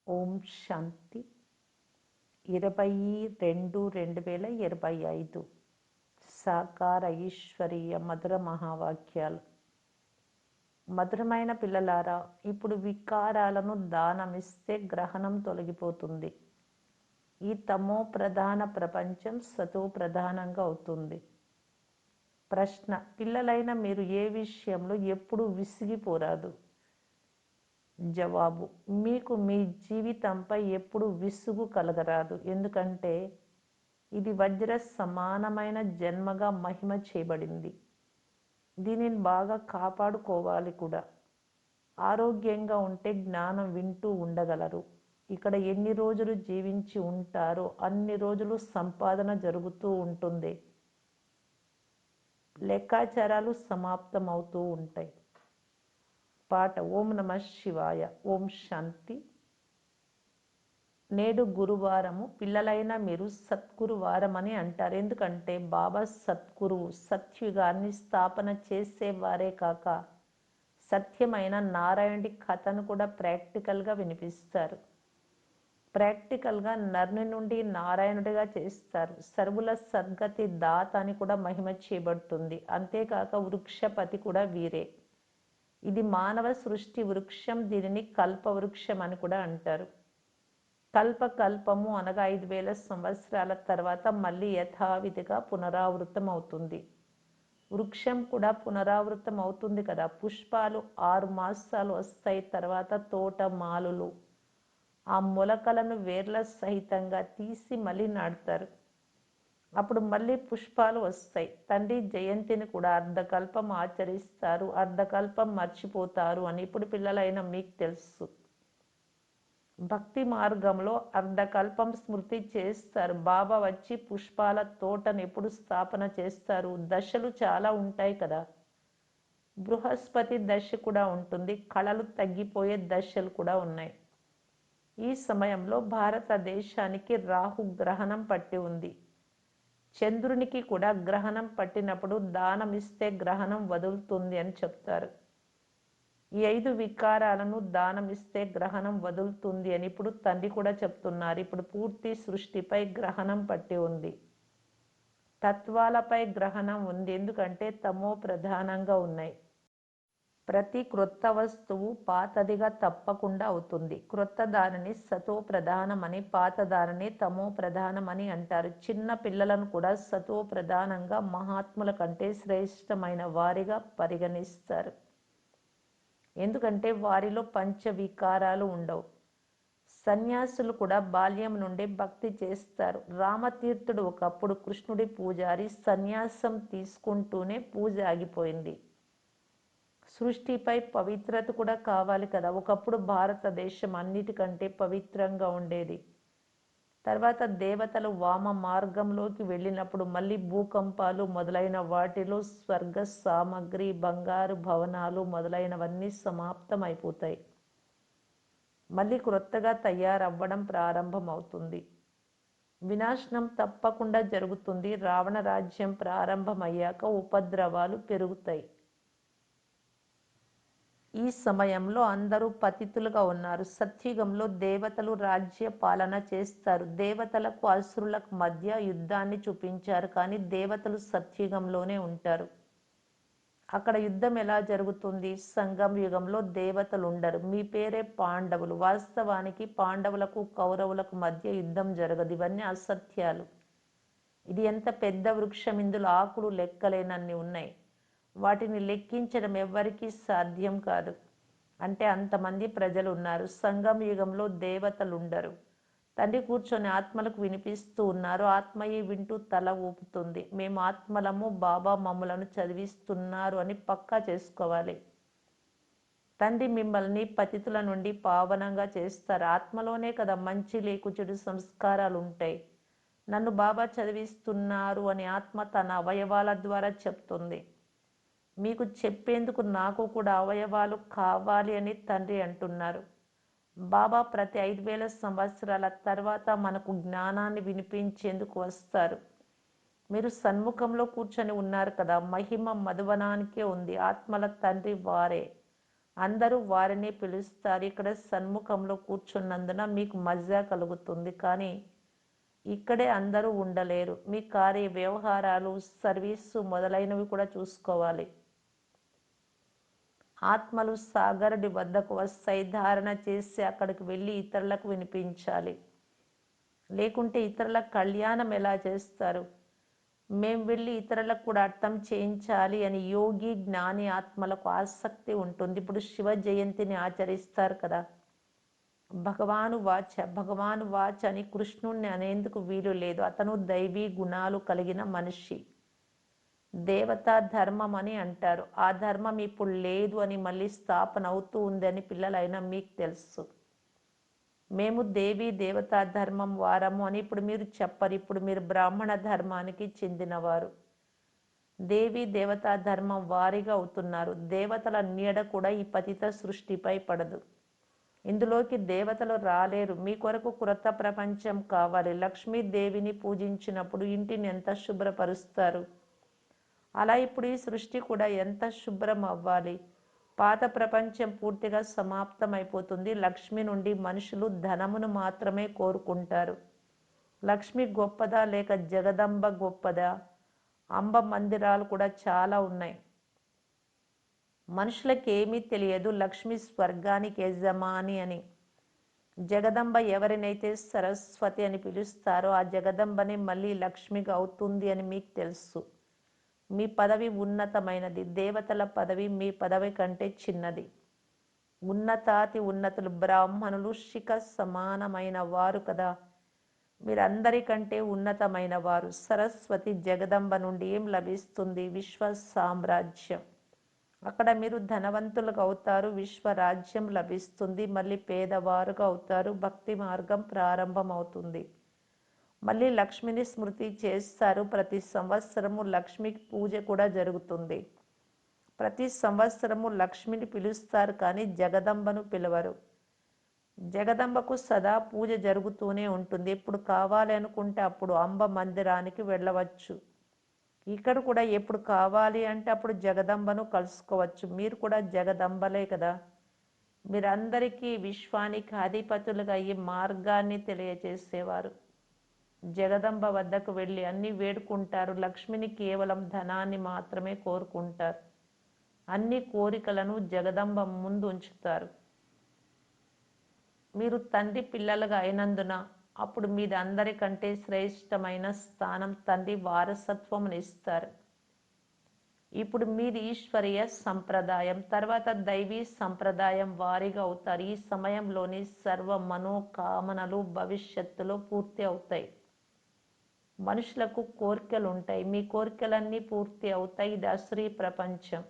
ఓం శాంతి 22/2025 సాకార ఈశ్వరీయ మధుర మహావాక్యాలు. మధురమైన పిల్లలారా, ఇప్పుడు వికారాలను దానమిస్తే గ్రహణం తొలగిపోతుంది. ఈ తమో ప్రధాన ప్రపంచం సతో ప్రధానంగా అవుతుంది. ప్రశ్న: పిల్లలైన మీరు ఏ విషయంలో ఎప్పుడూ విసిగిపోరాదు? జవాబు: మీకు మీ జీవితంపై ఎప్పుడు విసుగు కలగరాదు. ఎందుకంటే ఇది వజ్ర సమానమైన జన్మగా మహిమ చేయబడింది. దీనిని బాగా కాపాడుకోవాలి కూడా. ఆరోగ్యంగా ఉంటే జ్ఞానం వింటూ ఉండగలరు. ఇక్కడ ఎన్ని రోజులు జీవించి ఉంటారో అన్ని రోజులు సంపాదన జరుగుతూ ఉంటుంది. లెక్కాచారాలు సమాప్తమవుతూ ఉంటాయి. పాట: ఓం నమ శివాయ. ఓం శాంతి. నేడు గురువారము. పిల్లలైన మీరు సద్గురువారం అని అంటారు. ఎందుకంటే బాబా సద్గురువు, సత్యుగాన్ని స్థాపన చేసేవారే కాక సత్యమైన నారాయణుడి కథను కూడా ప్రాక్టికల్గా వినిపిస్తారు. ప్రాక్టికల్గా నరుని నుండి నారాయణుడిగా చేస్తారు. సర్వుల సద్గతి దాత అని కూడా మహిమ చేయబడుతుంది. అంతేకాక వృక్షపతి కూడా వీరే. ఇది మానవ సృష్టి వృక్షం. దీనిని కల్పవృక్షం అని కూడా అంటారు. కల్పము అనగా 5000 సంవత్సరాల తర్వాత మళ్ళీ యథావిధిగా పునరావృతం అవుతుంది. వృక్షం కూడా పునరావృతం అవుతుంది కదా. పుష్పాలు 6 మాసాలు వస్తాయి. తర్వాత తోట మాలులు ఆ మొలకలను వేర్ల సహితంగా తీసి మళ్ళీ నాటుతారు. అప్పుడు మళ్ళీ పుష్పాలు వస్తాయి. తండ్రి జయంతిని కూడా అర్ధకల్పం ఆచరిస్తారు, అర్ధకల్పం మర్చిపోతారు అని ఇప్పుడు పిల్లలైన మీకు తెలుసు. భక్తి మార్గంలో అర్ధకల్పం స్మృతి చేస్తారు. బాబా వచ్చి పుష్పాల తోటను ఎప్పుడు స్థాపన చేస్తారు? దశలు చాలా ఉంటాయి కదా. బృహస్పతి దశ కూడా ఉంటుంది. కళలు తగ్గిపోయే దశలు కూడా ఉన్నాయి. ఈ సమయంలో భారతదేశానికి రాహు గ్రహణం పట్టి ఉంది. చంద్రునికి కూడా గ్రహణం పట్టినప్పుడు దానం ఇస్తే గ్రహణం వదులుతుంది అని చెప్తారు. ఈ 5 వికారాలను దానం ఇస్తే గ్రహణం వదులుతుంది అని ఇప్పుడు తండ్రి కూడా చెప్తున్నారు. ఇప్పుడు పూర్తి సృష్టిపై గ్రహణం పట్టి ఉంది. తత్వాలపై గ్రహణం ఉంది. ఎందుకంటే తమో ప్రధానంగా ఉన్నాయి. ప్రతి క్రొత్త వస్తువు పాతదిగా తప్పకుండా అవుతుంది. క్రొత్త దానిని సతో ప్రధానమని, పాత దానిని తమో ప్రధానమని అంటారు. చిన్న పిల్లలను కూడా సతో ప్రధానంగా మహాత్ముల కంటే శ్రేష్టమైన వారిగా పరిగణిస్తారు. ఎందుకంటే వారిలో పంచ వికారాలు ఉండవు. సన్యాసులు కూడా బాల్యం నుండి భక్తి చేస్తారు. రామతీర్థుడు ఒకప్పుడు కృష్ణుడి పూజారి. సన్యాసం తీసుకుంటూనే పూజ ఆగిపోయింది. సృష్టిపై పవిత్రత కూడా కావాలి కదా. ఒకప్పుడు భారతదేశం అన్నిటికంటే పవిత్రంగా ఉండేది. తర్వాత దేవతలు వామ మార్గంలోకి వెళ్ళినప్పుడు మళ్ళీ భూకంపాలు మొదలైన వాటిలో స్వర్గ సామగ్రి, బంగారు భవనాలు మొదలైనవన్నీ సమాప్తం అయిపోతాయి. మళ్ళీ క్రొత్తగా తయారవ్వడం ప్రారంభమవుతుంది. వినాశనం తప్పకుండా జరుగుతుంది. రావణ రాజ్యం ప్రారంభమయ్యాక ఉపద్రవాలు పెరుగుతాయి. ఈ సమయంలో అందరూ పతితులుగా ఉన్నారు. సత్యుగంలో దేవతలు రాజ్య పాలన చేస్తారు. దేవతలకు అసురులకు మధ్య యుద్ధాన్ని చూపించారు. కానీ దేవతలు సత్యుగంలోనే ఉంటారు. అక్కడ యుద్ధం ఎలా జరుగుతుంది? సంగమ యుగంలో దేవతలు ఉండరు. మీ పేరే పాండవులు. వాస్తవానికి పాండవులకు కౌరవులకు మధ్య యుద్ధం జరగదు. ఇవన్నీ అసత్యాలు. ఇది ఎంత పెద్ద వృక్షం. ఇందులో ఆకులు లెక్కలేనన్ని ఉన్నాయి. వాటిని లెక్కించడం ఎవ్వరికీ సాధ్యం కాదు. అంటే అంతమంది ప్రజలు ఉన్నారు. సంగమ యుగంలో దేవతలు ఉండరు. తండ్రి కూర్చొని ఆత్మలకు వినిపిస్తూ ఉన్నారు. ఆత్మయే వింటూ తల ఊపుతుంది. మేము ఆత్మలము, బాబా మమ్ములను చదివిస్తున్నారు అని పక్కా చేసుకోవాలి. తండ్రి మిమ్మల్ని పతితుల నుండి పావనంగా చేస్తారు. ఆత్మలోనే కదా మంచి లేకు చెడు సంస్కారాలు ఉంటాయి. నన్ను బాబా చదివిస్తున్నారు అని ఆత్మ తన అవయవాల ద్వారా చెప్తుంది. మీకు చెప్పేందుకు నాకు కూడా అవయవాలు కావాలి అని తండ్రి అంటున్నారు. బాబా ప్రతి 5000 సంవత్సరాల తర్వాత మనకు జ్ఞానాన్ని వినిపించేందుకు వస్తారు. మీరు సన్ముఖంలో కూర్చొని ఉన్నారు కదా. మహిమ మధువనానికే ఉంది. ఆత్మల తండ్రి వారే. అందరూ వారిని పిలుస్తారు. ఇక్కడ సన్ముఖంలో కూర్చున్నందున మీకు మజా కలుగుతుంది. కానీ ఇక్కడే అందరూ ఉండలేరు. మీ కార్య వ్యవహారాలు, సర్వీసు మొదలైనవి కూడా చూసుకోవాలి. ఆత్మలు సాగరుడి వద్దకు వస్తాయి. ధారణ చేసి అక్కడికి వెళ్ళి ఇతరులకు వినిపించాలి. లేకుంటే ఇతరుల కళ్యాణం ఎలా చేస్తారు? మేము వెళ్ళి ఇతరులకు కూడా అర్థం చేయించాలి అని యోగి జ్ఞాని ఆత్మలకు ఆసక్తి ఉంటుంది. ఇప్పుడు శివ జయంతిని ఆచరిస్తారు కదా. భగవాను వాచ అని కృష్ణుణ్ణి అనేందుకు వీలు లేదు. అతను దైవీ గుణాలు కలిగిన మనిషి. దేవతా ధర్మం అని అంటారు. ఆ ధర్మం ఇప్పుడు లేదు అని మళ్ళీ స్థాపన అవుతూ ఉందని పిల్లలైనా మీకు తెలుసు. మేము దేవీ దేవతా ధర్మం వారము అని ఇప్పుడు మీరు చెప్పరు. ఇప్పుడు మీరు బ్రాహ్మణ ధర్మానికి చెందినవారు. దేవీ దేవతా ధర్మం వారిగా అవుతున్నారు. దేవతల నీడ కూడా ఈ పతిత సృష్టిపై పడదు. ఇందులోకి దేవతలు రాలేరు. మీ కొరకు క్రొత్త ప్రపంచం కావాలి. లక్ష్మీదేవిని పూజించినప్పుడు ఇంటిని ఎంత శుభ్రపరుస్తారు. అలా ఇప్పుడు ఈ సృష్టి కూడా ఎంత శుభ్రం అవ్వాలి. పాత ప్రపంచం పూర్తిగా సమాప్తం అయిపోతుంది. లక్ష్మి నుండి మనుషులు ధనమును మాత్రమే కోరుకుంటారు. లక్ష్మి గొప్పదా లేక జగదంబ గొప్పదా? అంబ మందిరాలు కూడా చాలా ఉన్నాయి. మనుషులకు ఏమీ తెలియదు లక్ష్మి స్వర్గానికి యజమాని అని. జగదంబ ఎవరినైతే సరస్వతి అని పిలుస్తారో ఆ జగదంబనే మళ్ళీ లక్ష్మిగా అవుతుంది అని మీకు తెలుసు. మీ పదవి ఉన్నతమైనది. దేవతల పదవి మీ పదవి కంటే చిన్నది. ఉన్నతాతి ఉన్నతులు బ్రాహ్మణులు శిఖ సమానమైన వారు కదా. మీరందరికంటే ఉన్నతమైన వారు. సరస్వతి జగదంబ నుండి ఏం లభిస్తుంది? విశ్వ సామ్రాజ్యం. అక్కడ మీరు ధనవంతులుగా అవుతారు. విశ్వరాజ్యం లభిస్తుంది. మళ్ళీ పేదవారుగా అవుతారు. భక్తి మార్గం ప్రారంభం అవుతుంది. మళ్ళీ లక్ష్మిని స్మృతి చేస్తారు. ప్రతి సంవత్సరము లక్ష్మికి పూజ కూడా జరుగుతుంది. ప్రతి సంవత్సరము లక్ష్మిని పిలుస్తారు కానీ జగదంబను పిలవరు. జగదంబకు సదా పూజ జరుగుతూనే ఉంటుంది. ఎప్పుడు కావాలి అనుకుంటే అప్పుడు అంబ మందిరానికి వెళ్ళవచ్చు. ఇక్కడ కూడా ఎప్పుడు కావాలి అంటే అప్పుడు జగదంబను కలుసుకోవచ్చు. మీరు కూడా జగదంబలే కదా. మీరందరికీ విశ్వానికి అధిపతులుగా ఈ మార్గాన్ని తెలియజేసేవారు. జగదంబ వద్దకు వెళ్ళి అన్ని వేడుకుంటారు. లక్ష్మిని కేవలం ధనాన్ని మాత్రమే కోరుకుంటారు. అన్ని కోరికలను జగదంబ ముందు ఉంచుతారు. మీరు తండ్రి పిల్లలుగా అయినందున అప్పుడు మీది అందరికంటే శ్రేష్టమైన స్థానం. తండ్రి వారసత్వమునిస్తారు. ఇప్పుడు మీది ఈశ్వరీయ సంప్రదాయం, తర్వాత దైవీ సంప్రదాయం వారిగా అవుతారు. ఈ సమయంలోని సర్వ మనోకామనలు భవిష్యత్తులో పూర్తి అవుతాయి. మనుషులకు కోరికలు ఉంటాయి. మీ కోరికలన్నీ పూర్తి అవుతాయి. ఇది అసురీ ప్రపంచం.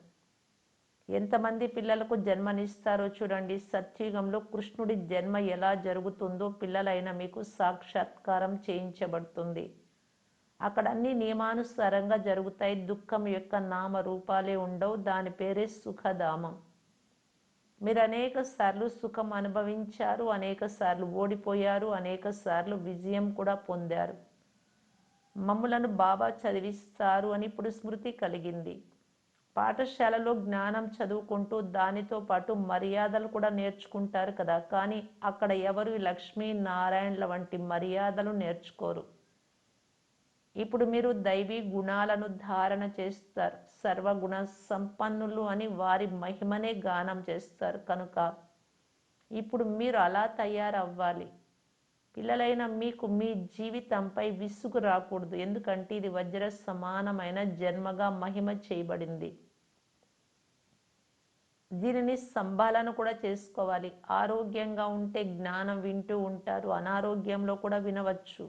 ఎంతమంది పిల్లలకు జన్మనిస్తారో చూడండి. సత్యుగంలో కృష్ణుడి జన్మ ఎలా జరుగుతుందో పిల్లలైన మీకు సాక్షాత్కారం చేయించబడుతుంది. అక్కడ అన్ని నియమానుసారంగా జరుగుతాయి. దుఃఖం యొక్క నామ రూపాలే ఉండవు. దాని పేరే సుఖధామం. మీరు అనేక సార్లు సుఖం అనుభవించారు, అనేక సార్లు ఓడిపోయారు, అనేక సార్లు విజయం కూడా పొందారు. మమ్ములను బాబా చదివిస్తారు అని ఇప్పుడు స్మృతి కలిగింది. పాఠశాలలో జ్ఞానం చదువుకుంటూ దానితో పాటు మర్యాదలు కూడా నేర్చుకుంటారు కదా. కానీ అక్కడ ఎవరు లక్ష్మీ నారాయణల వంటి మర్యాదలు నేర్చుకోరు. ఇప్పుడు మీరు దైవీ గుణాలను ధారణ చేస్తారు. సర్వగుణ సంపన్నులు అని వారి మహిమనే గానం చేస్తారు. కనుక ఇప్పుడు మీరు అలా తయారవ్వాలి. పిల్లలైన మీకు మీ జీవితంపై విసుగు రాకూడదు. ఎందుకంటే ఇది వజ్ర సమానమైన జన్మగా మహిమ చేయబడింది. దీనిని సంభాలన కూడా చేసుకోవాలి. ఆరోగ్యంగా ఉంటే జ్ఞానం వింటూ ఉంటారు. అనారోగ్యంలో కూడా వినవచ్చు.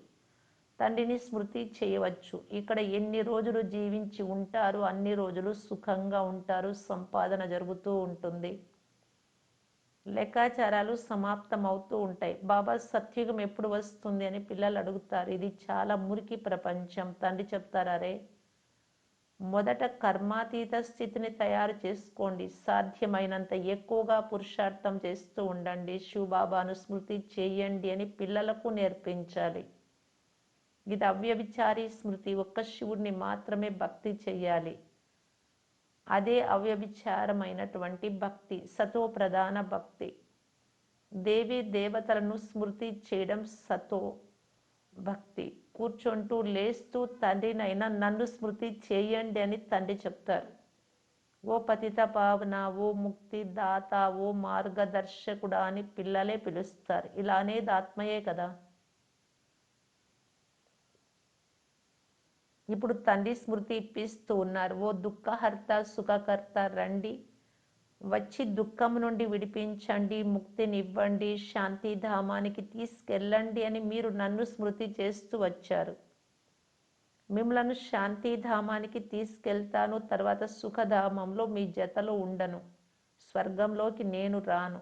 తండ్రిని స్మృతి చేయవచ్చు. ఇక్కడ ఎన్ని రోజులు జీవించి ఉంటారు అన్ని రోజులు సుఖంగా ఉంటారు. సంపాదన జరుగుతూ ఉంటుంది. లెక్కాచారాలు సమాప్తం అవుతూ ఉంటాయి. బాబా సత్యుగం ఎప్పుడు వస్తుంది అని పిల్లలు అడుగుతారు. ఇది చాలా మురికి ప్రపంచం. తండ్రి చెప్తారు, అరే మొదట కర్మాతీత స్థితిని తయారు చేసుకోండి. సాధ్యమైనంత ఎక్కువగా పురుషార్థం చేస్తూ ఉండండి. శివబాబాను స్మృతి చేయండి అని పిల్లలకు నేర్పించాలి. ఇది అవ్యభిచారి స్మృతి. ఒక్క శివుడిని మాత్రమే భక్తి చెయ్యాలి. అదే అవ్యభిచారమైనటువంటి భక్తి, సతో ప్రధాన భక్తి. దేవి దేవతలను స్మృతి చేయడం సతో భక్తి. కూర్చుంటూ లేస్తూ తండ్రినైనా నన్ను స్మృతి చేయండి అని తండ్రి చెప్తారు. ఓ పతిత పావన, ఓ ముక్తి దాత, ఓ మార్గదర్శకుడా అని పిల్లలే పిలుస్తారు. ఇలా అనేది ఆత్మయే కదా. ఇప్పుడు తండ్రి స్మృతి ఇప్పిస్తూ ఉన్నారు. ఓ దుఃఖహర్త సుఖకర్త రండి, వచ్చి దుఃఖం నుండి విడిపించండి, ముక్తినివ్వండి, శాంతిధామానికి తీసుకెళ్ళండి అని మీరు నన్ను స్మృతి చేస్తూ వచ్చారు. మిమ్మలను శాంతిధామానికి తీసుకెళ్తాను, తర్వాత సుఖధామంలో మీ జతలో ఉండను, స్వర్గంలోకి నేను రాను.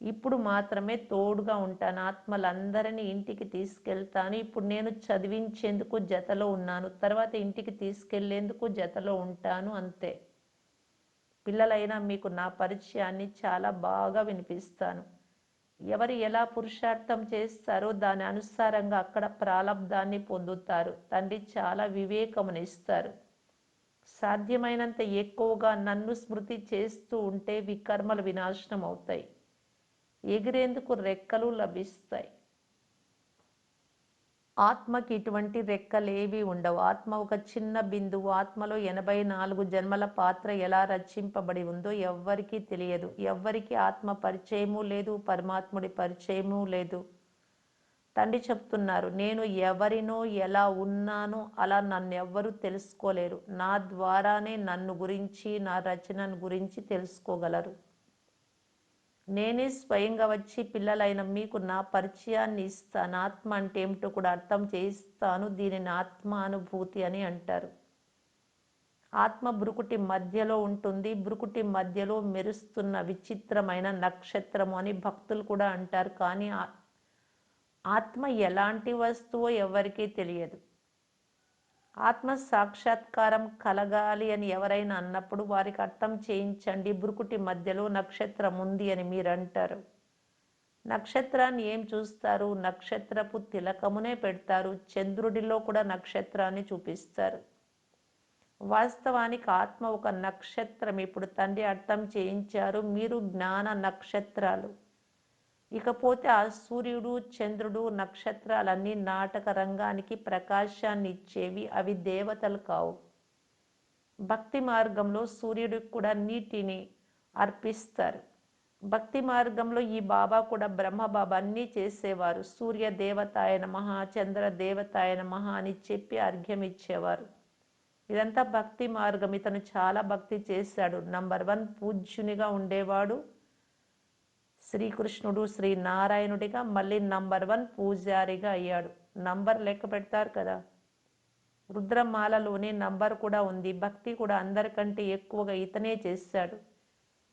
ఇప్పుడు మాత్రమే తోడుగా ఉంటాను, ఆత్మలందరినీ ఇంటికి తీసుకెళ్తాను. ఇప్పుడు నేను చదివించేందుకు జతలో ఉన్నాను, తర్వాత ఇంటికి తీసుకెళ్లేందుకు జతలో ఉంటాను, అంతే. పిల్లలైనా మీకు నా పరిచయాన్ని చాలా బాగా వినిపిస్తాను. ఎవరు ఎలా పురుషార్థం చేస్తారో దాని అనుసారంగా అక్కడ ప్రాలబ్ధాన్ని పొందుతారు. తండ్రి చాలా వివేకమునిస్తారు. సాధ్యమైనంత ఎక్కువగా నన్ను స్మృతి చేస్తూ ఉంటే వికర్మలు వినాశనం అవుతాయి, ఎగిరేందుకు రెక్కలు లభిస్తాయి. ఆత్మకి ఇటువంటి రెక్కలేవి ఉండవు. ఆత్మ ఒక చిన్న బిందువు. ఆత్మలో 84 జన్మల పాత్ర ఎలా రచింపబడి ఉందో ఎవ్వరికీ తెలియదు. ఎవ్వరికీ ఆత్మ పరిచయము లేదు, పరమాత్ముడి పరిచయము లేదు. తండ్రి చెప్తున్నారు, నేను ఎవరినో ఎలా ఉన్నానో అలా నన్నెవ్వరూ తెలుసుకోలేరు. నా ద్వారానే నన్ను గురించి, నా రచనను గురించి తెలుసుకోగలరు. నేనే స్వయంగా వచ్చి పిల్లలైన మీకు నా పరిచయాన్ని ఇస్తాను. ఆత్మ అంటే ఏమిటో కూడా అర్థం చేయిస్తాను. దీనిని ఆత్మానుభూతి అని అంటారు. ఆత్మ బ్రుకుటి మధ్యలో ఉంటుంది. బ్రుకుటి మధ్యలో మెరుస్తున్న విచిత్రమైన నక్షత్రము అని భక్తులు కూడా అంటారు. కానీ ఆత్మ ఎలాంటి వస్తువో ఎవరికీ తెలియదు. ఆత్మ సాక్షాత్కారం కలగాలి అని ఎవరైనా అన్నప్పుడు వారికి అర్థం చేయించండి, బ్రుకుటి మధ్యలో నక్షత్రం ఉంది అని మీరు అంటారు. నక్షత్రాన్ని ఏం చూస్తారు? నక్షత్రపు తిలకమునే పెడతారు. చంద్రుడిలో కూడా నక్షత్రాన్ని చూపిస్తారు. వాస్తవానికి ఆత్మ ఒక నక్షత్రం. ఇప్పుడు తండ్రి అర్థం చేయించారు, మీరు జ్ఞాన నక్షత్రాలు. ఇకపోతే ఆ సూర్యుడు, చంద్రుడు, నక్షత్రాలన్నీ నాటక రంగానికి ప్రకాశాన్ని ఇచ్చేవి. అవి దేవతలు కావు. భక్తి మార్గంలో సూర్యుడికి కూడా నీటిని అర్పిస్తారు. భక్తి మార్గంలో ఈ బాబా కూడా బ్రహ్మ బాబా అన్నీ చేసేవారు. సూర్య దేవతాయ నమః, చంద్ర దేవతాయ నమః అని చెప్పి అర్ఘ్యం ఇచ్చేవారు. ఇదంతా భక్తి మార్గం. ఇతను చాలా భక్తి చేశాడు. నంబర్ 1 పూజ్యునిగా ఉండేవాడు శ్రీకృష్ణుడు, శ్రీనారాయణుడిగా. మళ్ళీ నంబర్ 1 పూజారిగా అయ్యాడు. నంబర్ లెక్క పెడతారు కదా, రుద్రమాలలోనే నంబర్ కూడా ఉంది. భక్తి కూడా అందరికంటే ఎక్కువగా ఇతనే చేశాడు.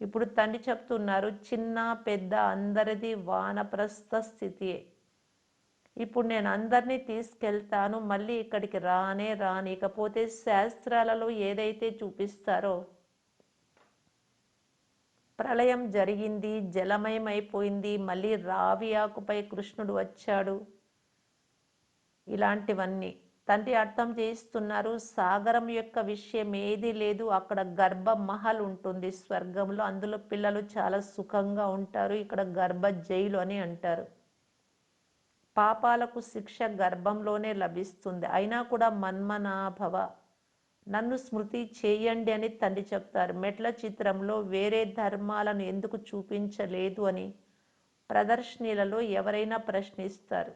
ఇప్పుడు తండ్రి చెప్తున్నారు, చిన్న పెద్ద అందరిది వానప్రస్థ స్థితియే. ఇప్పుడు నేను అందరినీ తీసుకెళ్తాను, మళ్ళీ ఇక్కడికి రానే రాను. ఇకపోతే శాస్త్రాలలో ఏదైతే చూపిస్తారో, ప్రళయం జరిగింది, జలమయమైపోయింది, మళ్ళీ రావి ఆకుపై కృష్ణుడు వచ్చాడు, ఇలాంటివన్నీ తండ్రి అర్థం చేయిస్తున్నారు. సాగరం యొక్క విషయం ఏది లేదు. అక్కడ గర్భ మహల్ ఉంటుంది స్వర్గంలో. అందులో పిల్లలు చాలా సుఖంగా ఉంటారు. ఇక్కడ గర్భ జైలు అని అంటారు. పాపాలకు శిక్ష గర్భంలోనే లభిస్తుంది. అయినా కూడా మన్మనాభవ, నన్ను స్మృతి చేయండి అని తండ్రి చెప్తారు. మెట్ల చిత్రంలో వేరే ధర్మాలను ఎందుకు చూపించలేదు అని ప్రదర్శనలలో ఎవరైనా ప్రశ్నిస్తారు.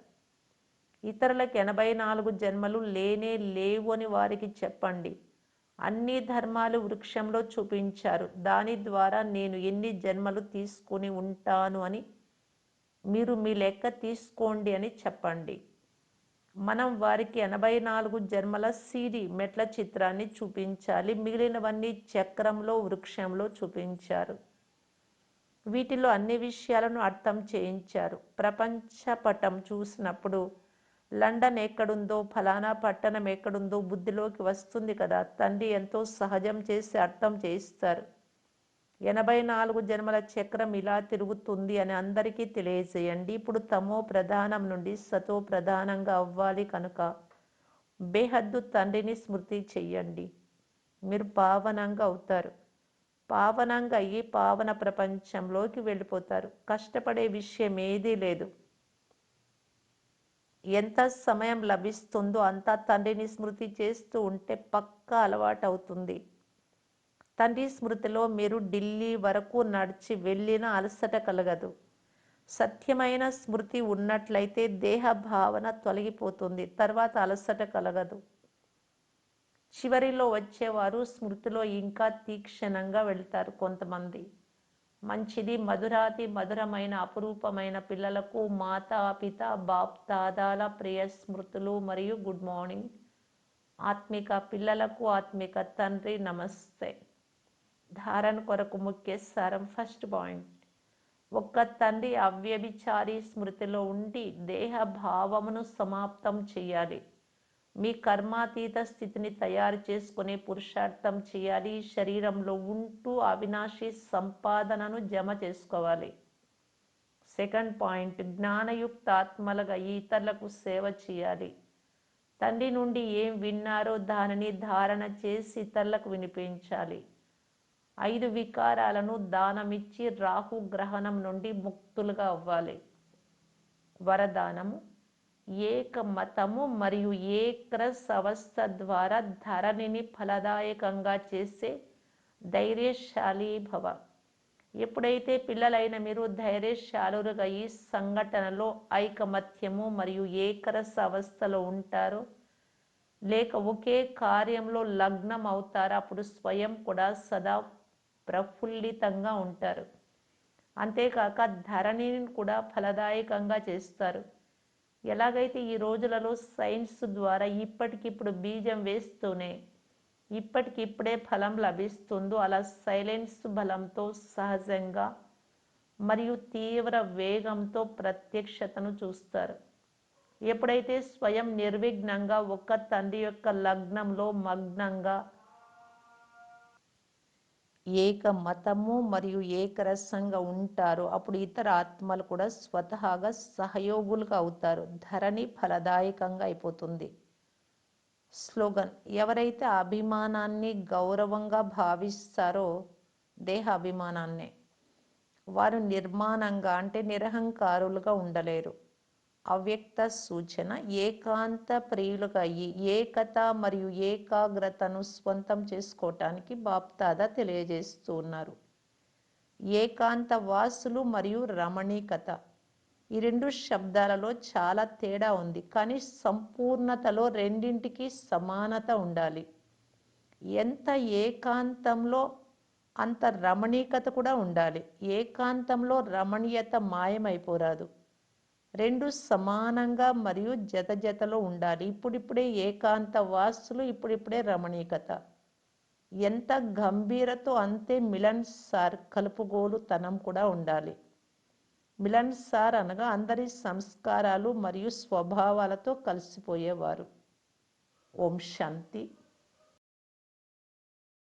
ఇతరులకు 84 జన్మలు లేనే లేవు అని వారికి చెప్పండి. అన్ని ధర్మాలు వృక్షంలో చూపించారు. దాని ద్వారా నేను ఎన్ని జన్మలు తీసుకుని ఉంటాను అని మీరు మీ లెక్క తీసుకోండి అని చెప్పండి. మనం వారికి 84 జన్మల సీడీ మెట్ల చిత్రాన్ని చూపించాలి. మిగిలినవన్నీ చక్రంలో, వృక్షంలో చూపించారు. వీటిలో అన్ని విషయాలను అర్థం చేయించారు. ప్రపంచ పటం చూసినప్పుడు లండన్ ఎక్కడుందో, ఫలానా పట్టణం ఎక్కడుందో బుద్ధిలోకి వస్తుంది కదా. తండ్రి ఎంతో సహజం చేసి అర్థం చేయిస్తారు. 84 జన్మల చక్రం ఇలా తిరుగుతుంది అని అందరికీ తెలియజేయండి. ఇప్పుడు తమో ప్రధానం నుండి సతో ప్రధానంగా అవ్వాలి కనుక బేహద్దు తండ్రిని స్మృతి చెయ్యండి. మీరు పావనంగా అవుతారు. పావనంగా అయ్యి పావన ప్రపంచంలోకి వెళ్ళిపోతారు. కష్టపడే విషయం ఏదీ లేదు. ఎంత సమయం లభిస్తుందో అంతా తండ్రిని స్మృతి చేస్తూ ఉంటే పక్కా అలవాటు అవుతుంది. తండ్రి స్మృతిలో మీరు ఢిల్లీ వరకు నడిచి వెళ్ళినా అలసట కలగదు. సత్యమైన స్మృతి ఉన్నట్లయితే దేహ భావన తొలగిపోతుంది. తర్వాత అలసట కలగదు. చివరిలో వచ్చేవారు స్మృతిలో ఇంకా తీక్షణంగా వెళ్తారు కొంతమంది. మంచిది. మధురాతి మధురమైన అపురూపమైన పిల్లలకు మాతాపిత బాప్దాదాల ప్రియ స్మృతులు మరియు గుడ్ మార్నింగ్. ఆత్మిక పిల్లలకు ఆత్మిక తండ్రి నమస్తే. ధారణ కొరకు ముఖ్య సారం. ఫస్ట్ పాయింట్, ఒక్క తండ్రి అవ్యభిచారి స్మృతిలో ఉండి దేహ భావమును సమాప్తం చేయాలి. మీ కర్మాతీత స్థితిని తయారు చేసుకునే పురుషార్థం చేయాలి. శరీరంలో ఉంటూ అవినాశి సంపాదనను జమ చేసుకోవాలి. సెకండ్ పాయింట్, జ్ఞానయుక్త ఆత్మలుగా ఇతరులకు సేవ చేయాలి. తండ్రి నుండి ఏం విన్నారో దానిని ధారణ చేసి ఇతరులకు వినిపించాలి. 5 వికారాలను దానమిచ్చి రాహు గ్రహణం నుండి ముక్తులుగా అవ్వాలి. వరదానము, ఏక మతము మరియు ఏకరస్ అవస్థ ద్వారా ధరణిని ఫలదాయకంగా చేసే ధైర్యశాలి భవ. ఎప్పుడైతే పిల్లలైన మీరు ధైర్యశాలురుగా ఈ సంఘటనలో ఐకమత్యము మరియు ఏకరస అవస్థలో ఉంటారో, లేక ఒకే కార్యంలో లగ్నం అవుతారో, అప్పుడు స్వయం కూడా సదా ప్రఫుల్లితంగా ఉంటారు. అంతేకాక ధరణిని కూడా ఫలదాయకంగా చేస్తారు. ఎలాగైతే ఈ రోజులలో సైన్స్ ద్వారా ఇప్పటికిప్పుడు బీజం వేస్తూనే ఇప్పటికిప్పుడే ఫలం లభిస్తుందో, అలా సైలెన్స్ బలంతో సహజంగా మరియు తీవ్ర వేగంతో ప్రత్యక్షతను చూస్తారు. ఎప్పుడైతే స్వయం నిర్విఘ్నంగా ఒక్క తండ్రి యొక్క లగ్నంలో మగ్నంగా ఏక మతము మరియు ఏకరసంగా ఉంటారో, అప్పుడు ఇతర ఆత్మలు కూడా స్వతహాగా సహయోగులుగా అవుతారు. ధరణి ఫలదాయకంగా అయిపోతుంది. స్లోగన్, ఎవరైతే అభిమానాన్ని గౌరవంగా భావిస్తారో, దేహ అభిమానాన్నే, వారు నిర్మాణంగా అంటే నిరహంకారులుగా ఉండలేరు. అవ్యక్త సూచన, ఏకాంత ప్రియులుగా అయ్యి ఏకత మరియు ఏకాగ్రతను స్వంతం చేసుకోవటానికి బాప్దాదా తెలియజేస్తూ ఉన్నారు. ఏకాంత వాసులు మరియు రమణీకత, ఈ 2 శబ్దాలలో చాలా తేడా ఉంది, కానీ సంపూర్ణతలో రెండింటికి సమానత ఉండాలి. ఎంత ఏకాంతంలో అంత రమణీకత కూడా ఉండాలి. ఏకాంతంలో రమణీయత మాయమైపోరాదు. 2 సమానంగా మరియు జత జతలో ఉండాలి. ఇప్పుడిప్పుడే ఏకాంత వాసులు, ఇప్పుడిప్పుడే రమణీకత. ఎంత గంభీరతో అంతే మిలన్ సార్ కలుపుగోలు తనం కూడా ఉండాలి. మిలన్ సార్ అనగా అందరి సంస్కారాలు మరియు స్వభావాలతో కలిసిపోయేవారు. ఓం శాంతి.